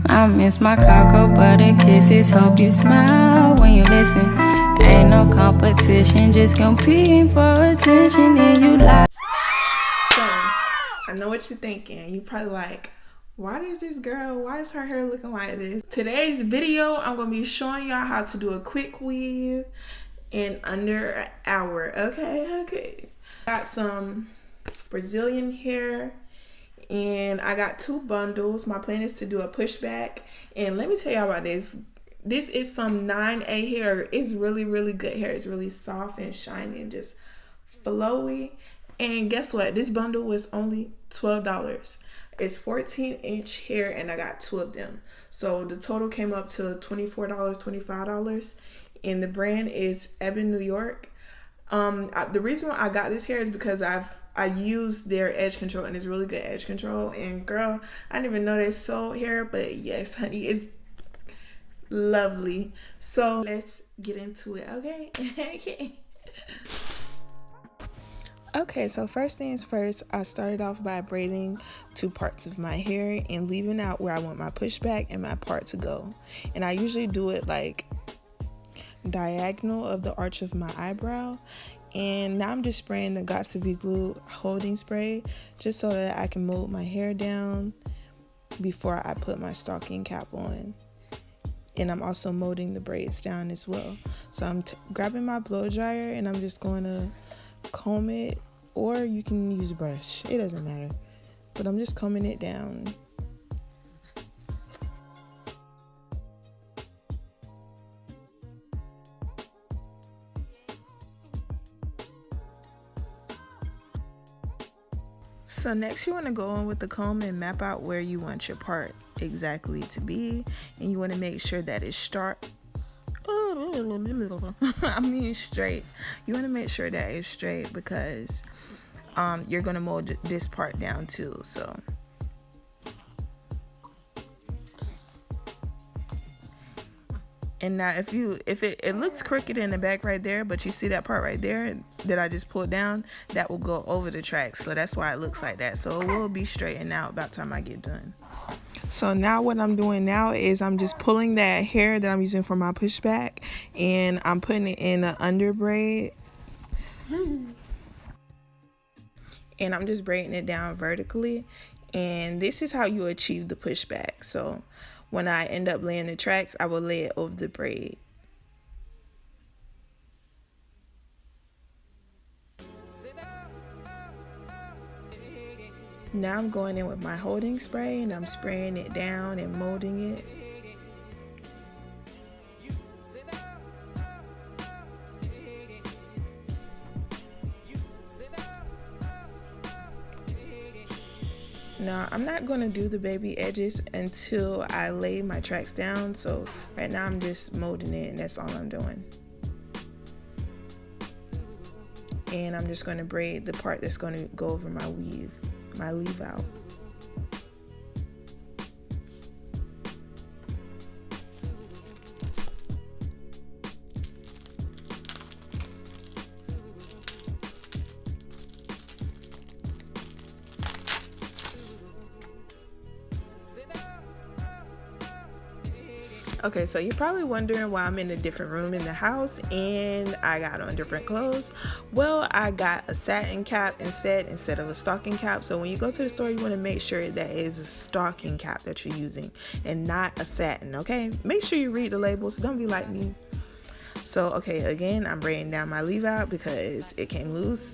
I miss my cocoa butter kisses. Hope you smile when you listen. Ain't no competition, just competing for attention, and you lie. So, I know what you're thinking. You probably like, why is her hair looking like this? Today's video, I'm going to be showing y'all how to do a quick weave in under an hour. Okay. Got some Brazilian hair, and I got 2 bundles. My plan is to do a pushback, and let me tell y'all about this. This is some 9A hair. It's really, really good hair. It's really soft and shiny and just flowy. And guess what? This bundle was only $12. It's 14-inch hair, and I got 2 of them. So the total came up to $24, $25. And the brand is Ebin New York. The reason why I got this hair is because I used their edge control, and it's really good edge control. And girl, I didn't even know they sold hair, but yes, honey, it's lovely. So let's get into it, okay? Okay, so first things first, I started off by braiding 2 parts of my hair and leaving out where I want my pushback and my part to go. And I usually do it like diagonal of the arch of my eyebrow. And now I'm just spraying the Got to Be Glue holding spray just so that I can mold my hair down before I put my stocking cap on. And I'm also molding the braids down as well. So I'm grabbing my blow dryer, and I'm just going to comb it, or you can use a brush. It doesn't matter. But I'm just combing it down. So next you want to go in with the comb and map out where you want your part exactly to be, and you want to make sure that it's straight. Straight. You want to make sure that it's straight because you're going to mold this part down too. So and now if it looks crooked in the back right there, but you see that part right there that I just pulled down, that will go over the tracks. So that's why it looks like that. So it will be straightened out about the time I get done. So now what I'm doing now is I'm just pulling that hair that I'm using for my pushback, and I'm putting it in an under braid. And I'm just braiding it down vertically. And this is how you achieve the pushback. So when I end up laying the tracks, I will lay it over the braid. Now I'm going in with my holding spray, and I'm spraying it down and molding it. Now I'm not going to do the baby edges until I lay my tracks down. So right now I'm just molding it, and that's all I'm doing. And I'm just going to braid the part that's going to go over my weave. My leave out. Okay, so you're probably wondering why I'm in a different room in the house and I got on different clothes. Well, I got a satin cap instead of a stocking cap. So when you go to the store, you want to make sure that it is a stocking cap that you're using and not a satin, okay? Make sure you read the labels. Don't be like me. So, okay, again, I'm braiding down my leave out because it came loose.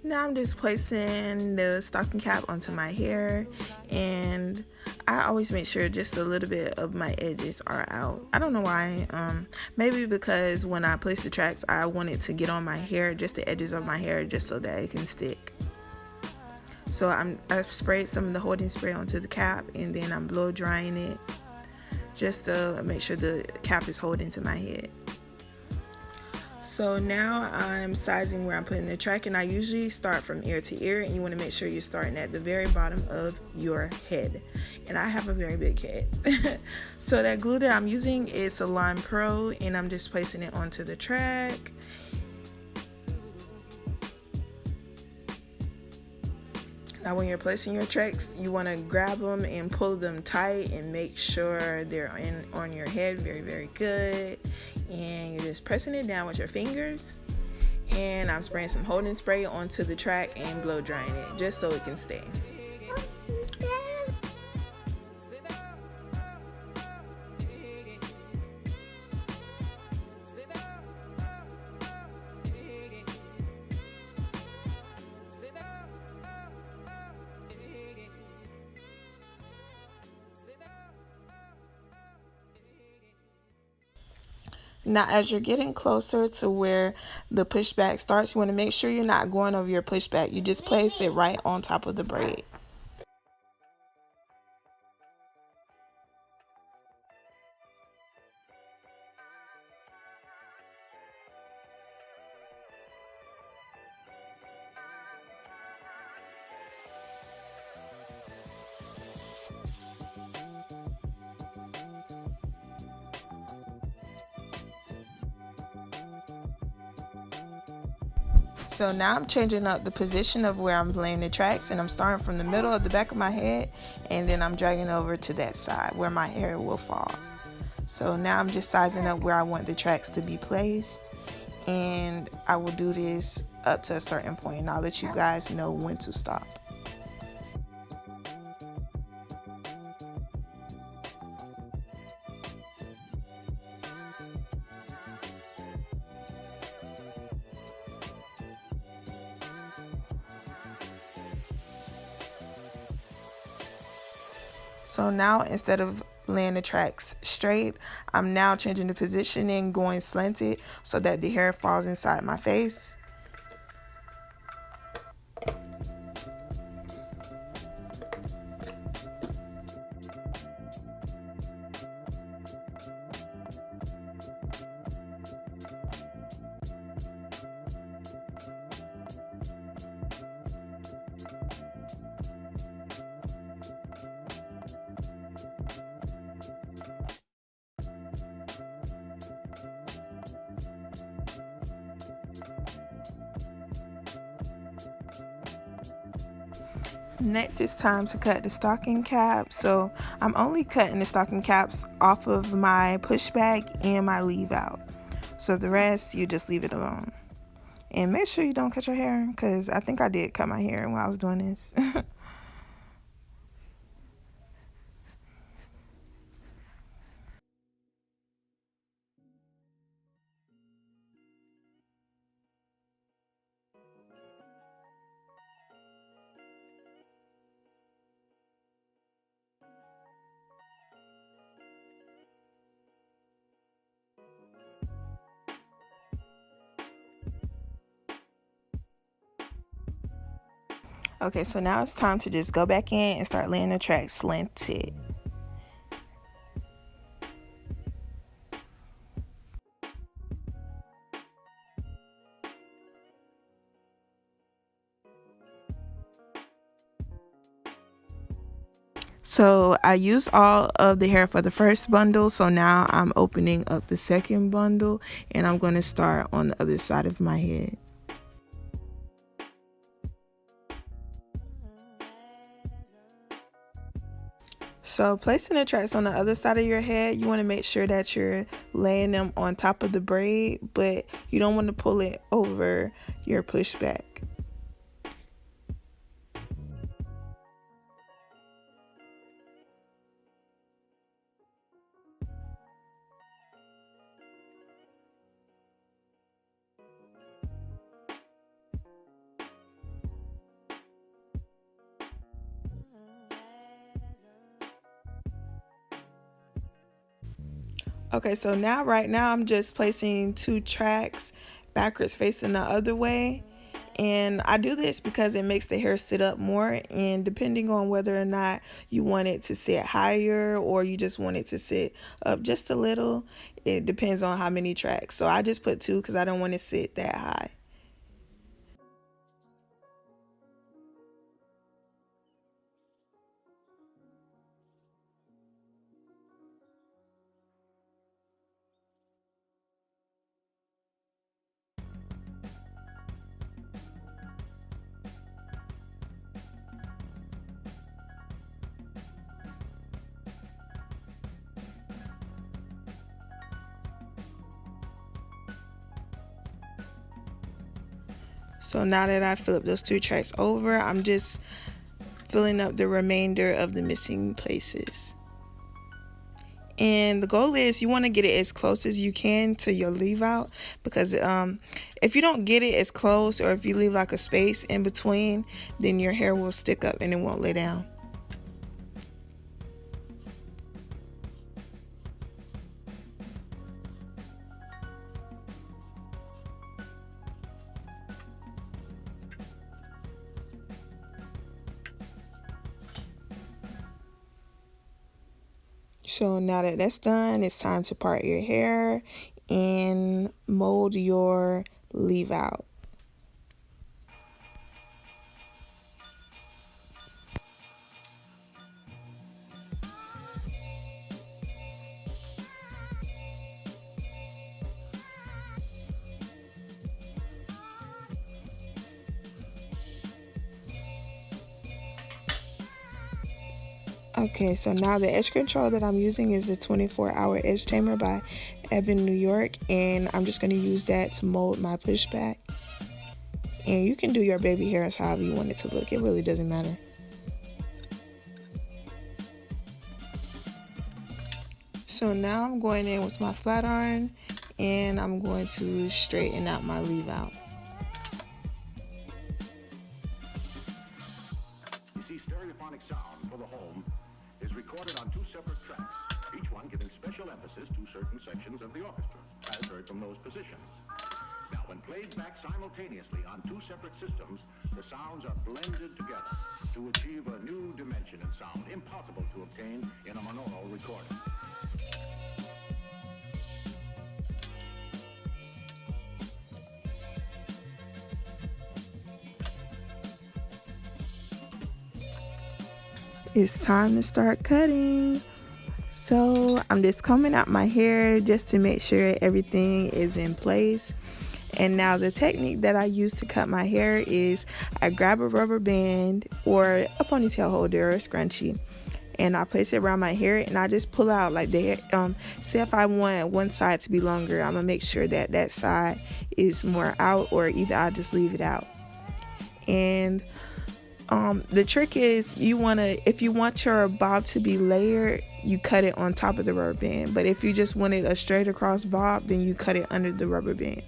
Now I'm just placing the stocking cap onto my hair, and I always make sure just a little bit of my edges are out. I don't know why. Maybe because when I place the tracks, I want it to get on my hair, just the edges of my hair, just so that it can stick. So I've sprayed some of the holding spray onto the cap, and then I'm blow drying it just to make sure the cap is holding to my head. So now I'm sizing where I'm putting the track, and I usually start from ear to ear, and you want to make sure you're starting at the very bottom of your head. And I have a very big head. So that glue that I'm using is Salon Pro, and I'm just placing it onto the track. Now when you're placing your tracks, you want to grab them and pull them tight and make sure they're on your head very good. And you're just pressing it down with your fingers. And I'm spraying some holding spray onto the track and blow drying it just so it can stay. Now, as you're getting closer to where the pushback starts, you want to make sure you're not going over your pushback. You just place it right on top of the braid. So now I'm changing up the position of where I'm laying the tracks, and I'm starting from the middle of the back of my head, and then I'm dragging over to that side where my hair will fall. So now I'm just sizing up where I want the tracks to be placed, and I will do this up to a certain point, and I'll let you guys know when to stop. So now instead of laying the tracks straight, I'm now changing the position and going slanted so that the hair falls inside my face. Next, it's time to cut the stocking cap. So I'm only cutting the stocking caps off of my pushback and my leave out. So the rest, you just leave it alone. And make sure you don't cut your hair, because I think I did cut my hair while I was doing this. Okay, so now it's time to just go back in and start laying the tracks slanted. So I used all of the hair for the first bundle, so now I'm opening up the second bundle, and I'm going to start on the other side of my head. So placing the tracks on the other side of your head, you want to make sure that you're laying them on top of the braid, but you don't want to pull it over your pushback. Okay, so right now I'm just placing 2 tracks backwards facing the other way. And I do this because it makes the hair sit up more, and depending on whether or not you want it to sit higher or you just want it to sit up just a little, it depends on how many tracks. So I just put 2 because I don't want to sit that high. So now that I filled those 2 tracks over, I'm just filling up the remainder of the missing places. And the goal is you want to get it as close as you can to your leave out, because if you don't get it as close, or if you leave like a space in between, then your hair will stick up and it won't lay down. So now that that's done, it's time to part your hair and mold your leave out. Okay, so now the edge control that I'm using is the 24-hour edge tamer by Ebin New York, and I'm just going to use that to mold my pushback. And you can do your baby hairs however you want it to look. It really doesn't matter. So now I'm going in with my flat iron, and I'm going to straighten out my leave out. You see, stereophonic sound for the home is recorded on 2 separate tracks, each one giving special emphasis to certain sections of the orchestra, as heard from those positions. Now, when played back simultaneously on 2 separate systems, the sounds are blended together to achieve a new dimension in sound, impossible to obtain in a monaural recording. It's time to start cutting. So I'm just combing out my hair just to make sure everything is in place. And now the technique that I use to cut my hair is I grab a rubber band or a ponytail holder or a scrunchie, and I place it around my hair, and I just pull out like the say if I want one side to be longer, I'm gonna make sure that that side is more out, or either I just leave it out. And the trick is if you want your bob to be layered, you cut it on top of the rubber band. But if you just wanted a straight across bob, then you cut it under the rubber band.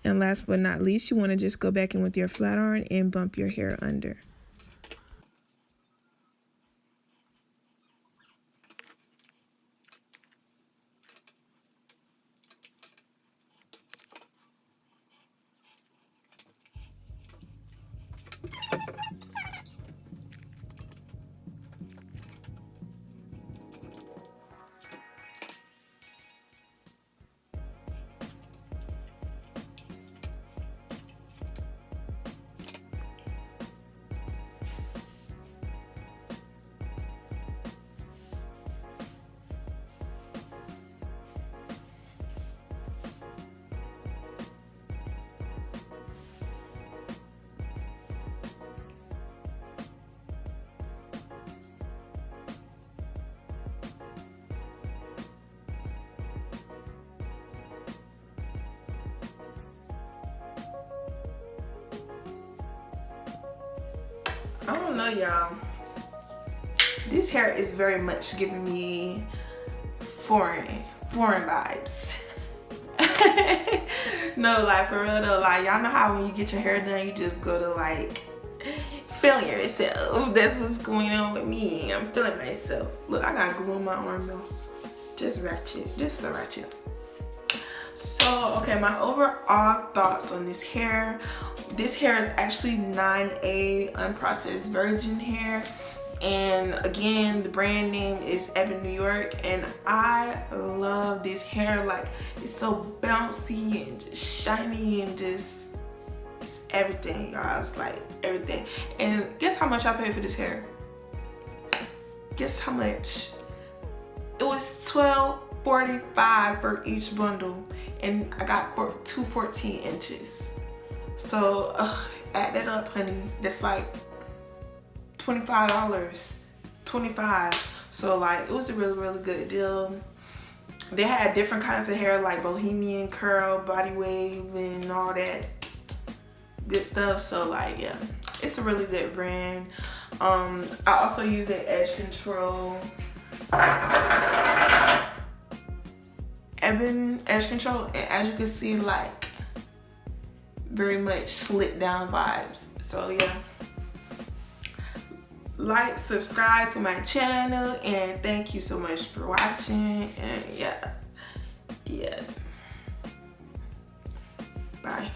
And last but not least, you want to just go back in with your flat iron and bump your hair under. I don't know, y'all. This hair is very much giving me foreign vibes. No, like for real though, like y'all know how when you get your hair done, you just go to like feel yourself. That's what's going on with me. I'm feeling myself. Look, I got glue on my arm though. Just ratchet, just so ratchet. So, okay, my overall thoughts on this hair. This hair is actually 9A unprocessed virgin hair. And again, the brand name is Ebin New York. And I love this hair. Like, it's so bouncy and just shiny and just, it's everything, y'all. It's like everything. And guess how much I paid for this hair? Guess how much? It was $12.45 for each bundle, and I got 2 14 inches. So add that up, honey. That's like $25. $25. So like, it was a really good deal. They had different kinds of hair, like bohemian curl, body wave, and all that good stuff. So like, yeah, it's a really good brand. I also use the edge control. Ebin edge control, and as you can see, like, very much slick down vibes. So yeah, like, subscribe to my channel, and thank you so much for watching. And yeah, bye.